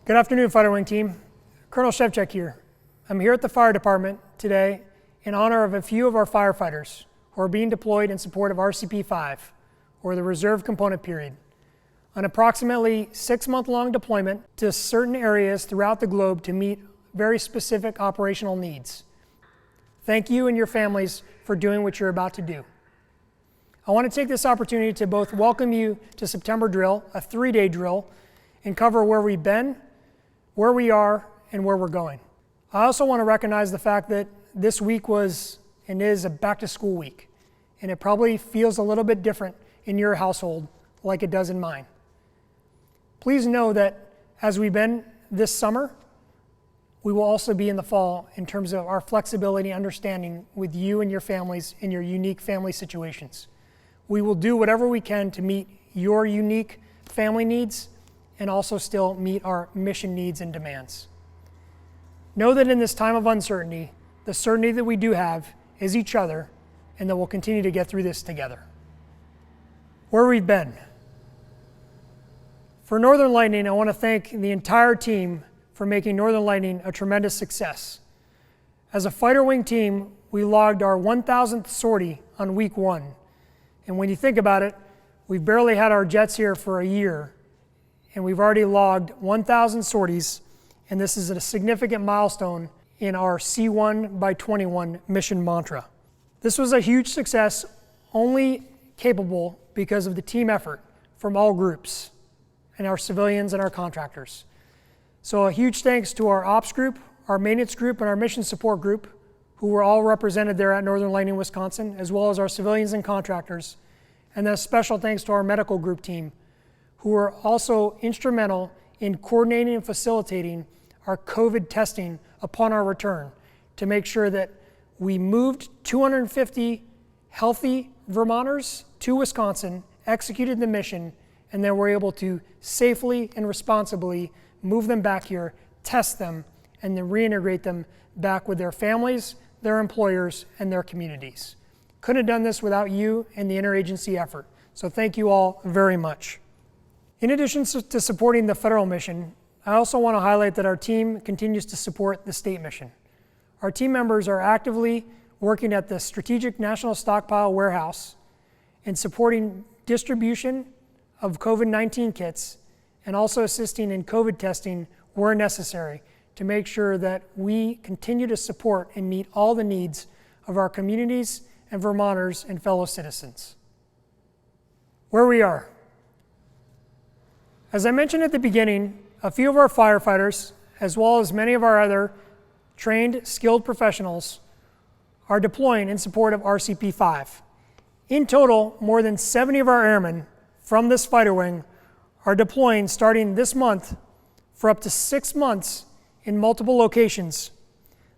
Good afternoon, Fighter Wing Team. Colonel Shevchik here. I'm here at the fire department today in honor of a few of our firefighters who are being deployed in support of RCP-5, or the Reserve Component Period, an approximately 6-month-long deployment to certain areas throughout the globe to meet very specific operational needs. Thank you and your families for doing what you're about to do. I want to take this opportunity to both welcome you to September Drill, a 3-day drill, and cover where we've been, where we are, and where we're going. I also want to recognize the fact that this week was and is a back-to-school week, and it probably feels a little bit different in your household like it does in mine. Please know that as we've been this summer, we will also be in the fall in terms of our flexibility and understanding with you and your families in your unique family situations. We will do whatever we can to meet your unique family needs and also still meet our mission needs and demands. Know that in this time of uncertainty, the certainty that we do have is each other, and that we'll continue to get through this together. Where we've been. For Northern Lightning, I want to thank the entire team for making Northern Lightning a tremendous success. As a fighter wing team, we logged our 1,000th sortie on week 1. And when you think about it, we've barely had our jets here for a year, and we've already logged 1,000 sorties, and this is a significant milestone in our C1 by 21 mission mantra. This was a huge success, only capable because of the team effort from all groups, and our civilians and our contractors. So a huge thanks to our ops group, our maintenance group, and our mission support group, who were all represented there at Northern Lightning, Wisconsin, as well as our civilians and contractors. And then a special thanks to our medical group team, who were also instrumental in coordinating and facilitating our COVID testing upon our return to make sure that we moved 250 healthy Vermonters to Wisconsin, executed the mission, and then were able to safely and responsibly move them back here, test them, and then reintegrate them back with their families, their employers, and their communities. Couldn't have done this without you and the interagency effort. So thank you all very much. In addition to supporting the federal mission, I also want to highlight that our team continues to support the state mission. Our team members are actively working at the Strategic National Stockpile Warehouse and supporting distribution of COVID-19 kits and also assisting in COVID testing where necessary to make sure that we continue to support and meet all the needs of our communities and Vermonters and fellow citizens. Where we are. As I mentioned at the beginning, a few of our firefighters, as well as many of our other trained, skilled professionals, are deploying in support of RCP-5. In total, more than 70 of our airmen from this fighter wing are deploying starting this month for up to 6 months in multiple locations.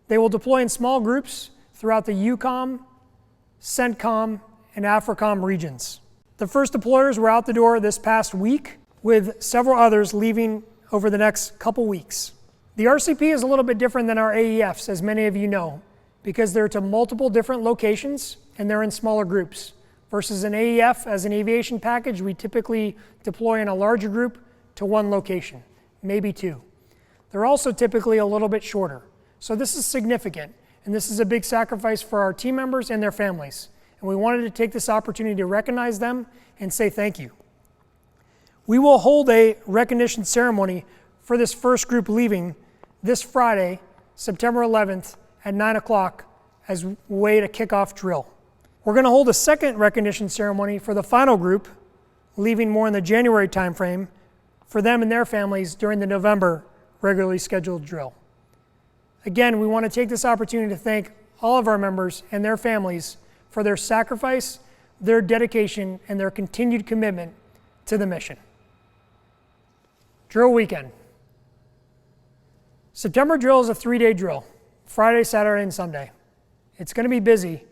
They will deploy in small groups throughout the EUCOM, CENTCOM, and AFRICOM regions. The first deployers were out the door this past week, with several others leaving over the next couple weeks. The RCP is a little bit different than our AEFs, as many of you know, because they're to multiple different locations and they're in smaller groups. Versus an AEF, as an aviation package, we typically deploy in a larger group to one location, maybe 2. They're also typically a little bit shorter. So this is significant, and this is a big sacrifice for our team members and their families. And we wanted to take this opportunity to recognize them and say thank you. We will hold a recognition ceremony for this first group leaving this Friday, September 11th at 9 o'clock as a way to kick off drill. We're going to hold a second recognition ceremony for the final group, leaving more in the January timeframe, for them and their families during the November regularly scheduled drill. Again, we want to take this opportunity to thank all of our members and their families for their sacrifice, their dedication, and their continued commitment to the mission. Drill weekend. September drill is a 3-day drill, Friday, Saturday, and Sunday. It's going to be busy,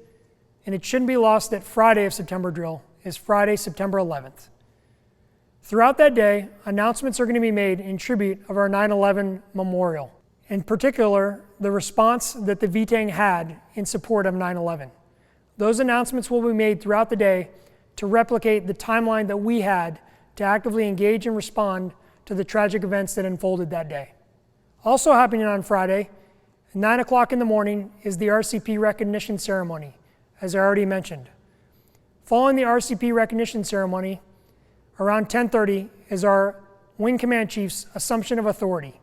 and it shouldn't be lost that Friday of September drill is Friday, September 11th. Throughout that day, announcements are going to be made in tribute of our 9/11 memorial. In particular, the response that the VTANG had in support of 9/11. Those announcements will be made throughout the day to replicate the timeline that we had to actively engage and respond to the tragic events that unfolded that day. Also happening on Friday, at 9 o'clock in the morning, is the RCP recognition ceremony, as I already mentioned. Following the RCP recognition ceremony, around 10:30 is our Wing Command Chief's assumption of authority.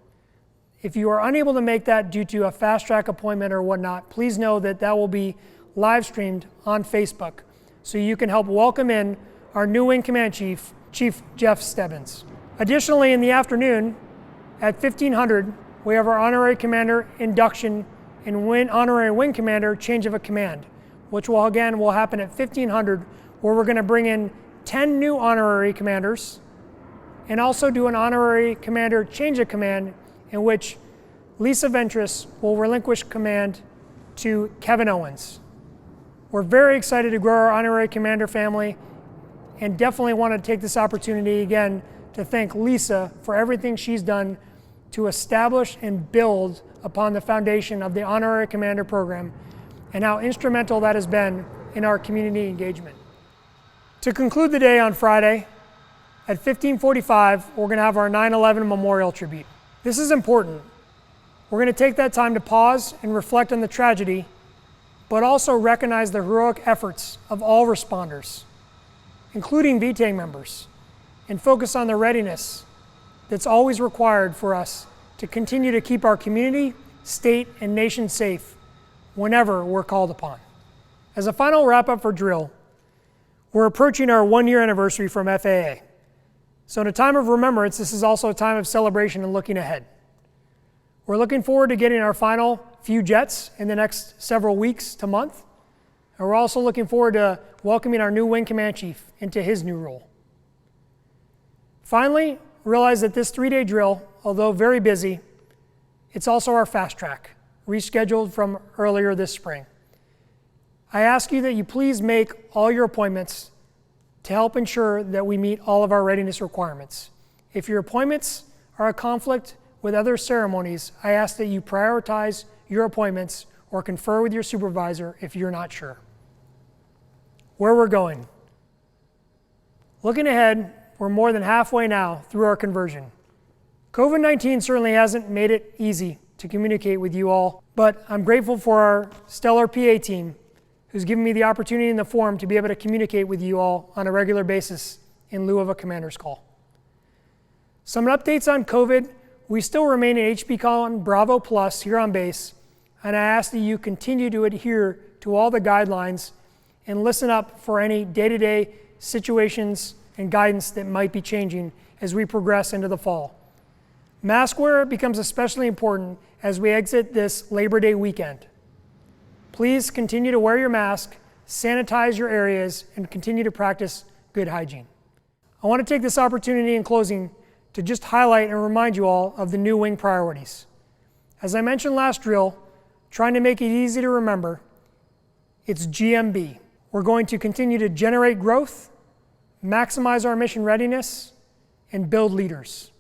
If you are unable to make that due to a fast-track appointment or whatnot, please know that that will be live streamed on Facebook, so you can help welcome in our new Wing Command Chief, Chief Jeff Stebbins. Additionally, in the afternoon, at 1500, we have our Honorary Commander induction and Honorary Wing Commander change of a command, which will happen at 1500, where we're going to bring in 10 new Honorary Commanders and also do an Honorary Commander change of command in which Lisa Ventris will relinquish command to Kevin Owens. We're very excited to grow our Honorary Commander family and definitely want to take this opportunity again to thank Lisa for everything she's done to establish and build upon the foundation of the Honorary Commander program and how instrumental that has been in our community engagement. To conclude the day on Friday, at 1545, we're going to have our 9/11 Memorial Tribute. This is important. We're going to take that time to pause and reflect on the tragedy, but also recognize the heroic efforts of all responders, including VTANG members, and focus on the readiness that's always required for us to continue to keep our community, state, and nation safe whenever we're called upon. As a final wrap-up for drill, we're approaching our 1-year anniversary from FAA. So in a time of remembrance, this is also a time of celebration and looking ahead. We're looking forward to getting our final few jets in the next several weeks to month. And we're also looking forward to welcoming our new Wing Command Chief into his new role. Finally, realize that this 3-day drill, although very busy, it's also our fast track, rescheduled from earlier this spring. I ask you that you please make all your appointments to help ensure that we meet all of our readiness requirements. If your appointments are a conflict with other ceremonies, I ask that you prioritize your appointments or confer with your supervisor if you're not sure. Where we're going. Looking ahead, we're more than halfway now through our conversion. COVID-19 certainly hasn't made it easy to communicate with you all, but I'm grateful for our stellar PA team who's given me the opportunity and the forum to be able to communicate with you all on a regular basis in lieu of a commander's call. Some updates on COVID. We still remain in HB Bravo Plus here on base, and I ask that you continue to adhere to all the guidelines and listen up for any day-to-day situations and guidance that might be changing as we progress into the fall. Mask wear becomes especially important as we exit this Labor Day weekend. Please continue to wear your mask, sanitize your areas, and continue to practice good hygiene. I want to take this opportunity in closing to just highlight and remind you all of the new wing priorities. As I mentioned last drill, trying to make it easy to remember, it's GMB. We're going to continue to generate growth, maximize our mission readiness, and build leaders.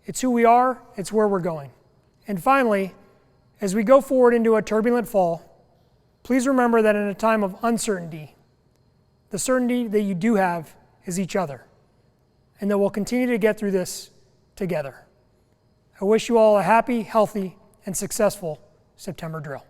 It's who we are, it's where we're going. And finally, as we go forward into a turbulent fall, please remember that in a time of uncertainty, the certainty that you do have is each other, and that we'll continue to get through this together. I wish you all a happy, healthy, and successful September drill.